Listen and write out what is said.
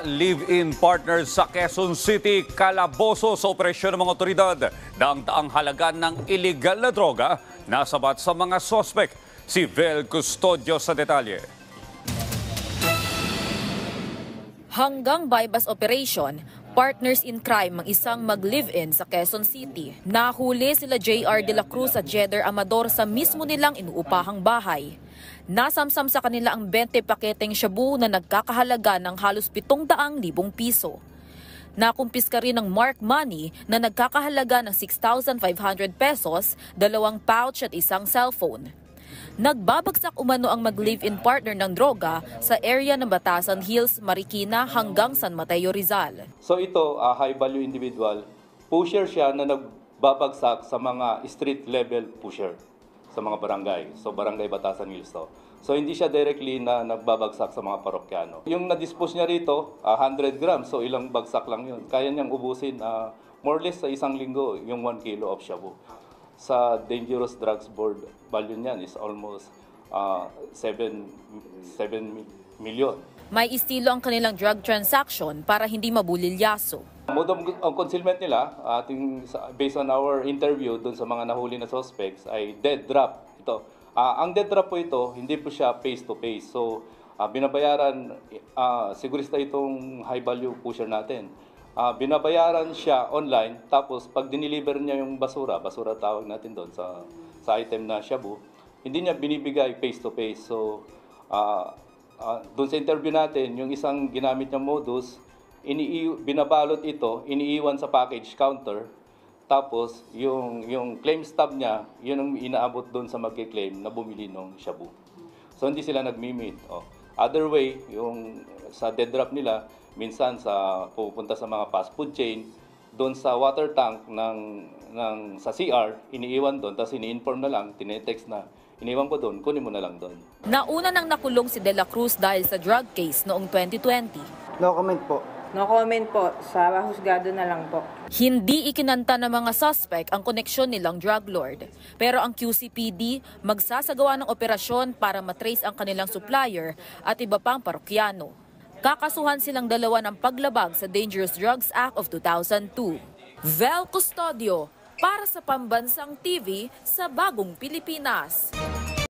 live-in partners sa Quezon City, kalaboso sa operasyon ng mga otoridad. Daang-daang halaga ng iligal na droga nasabat sa mga sospek. Si Vel Custodio sa detalye. Hanggang bypass operation, partners in crime ang isang mag-live-in sa Quezon City. Nahuli sila JR De La Cruz at Jeder Amador sa mismo nilang inuupahang bahay. Nasamsam sa kanila ang 20 paketeng shabu na nagkakahalaga ng halos 700,000 piso. Nakumpiska rin ng mark money na nagkakahalaga ng 6,500 pesos, 2 pouch at isang cellphone. Nagbabagsak umano ang mag-live-in partner ng droga sa area ng Batasan Hills, Marikina hanggang San Mateo, Rizal. So ito, high-value individual, pusher siya na nagbabagsak sa mga street level pusher sa mga barangay. So barangay Batasan Hills to. So hindi siya directly na nagbabagsak sa mga parokyano. Yung na-dispose niya rito, 100 grams, so ilang bagsak lang yun. Kaya niyang ubusin more or less sa isang linggo yung 1 kilo of shabu. Sa Dangerous Drugs Board, value niyan is almost 7 million. May estilo ang kanilang drug transaction para hindi mabulilyaso. Mode of concealment nila, based on our interview dun sa mga nahuli na suspects, ay dead drop. Ito. Ang dead drop po ito, hindi po siya face-to-face. So, binabayaran, sigurista itong high-value pusher natin. Binabayaran siya online, tapos pag diniliver niya yung basura tawag natin doon sa item na shabu, hindi niya binibigay face-to-face. So, doon sa interview natin, yung isang ginamit niya modus, binabalot ito, iniiwan sa package counter, tapos yung claim stub niya, yun ang inaabot doon sa magki-claim na bumili ng shabu. So, hindi sila nag-meet. Other way, yung sa dead drop nila, minsan pupunta sa mga fast food chain, doon sa water tank sa CR, iniiwan doon, tapos ini-inform na lang, tinetext na, iniwan ko doon, kunin mo na lang doon. Nauna nang nakulong si De La Cruz dahil sa drug case noong 2020. No comment po. No comment po, sa husgado na lang po. Hindi ikinanta ng mga suspect ang koneksyon nilang drug lord. Pero ang QCPD magsasagawa ng operasyon para matrace ang kanilang supplier at iba pang parokyano. Kakasuhan silang dalawa ng paglabag sa Dangerous Drugs Act of 2002. Vel Custodio para sa Pambansang TV sa Bagong Pilipinas.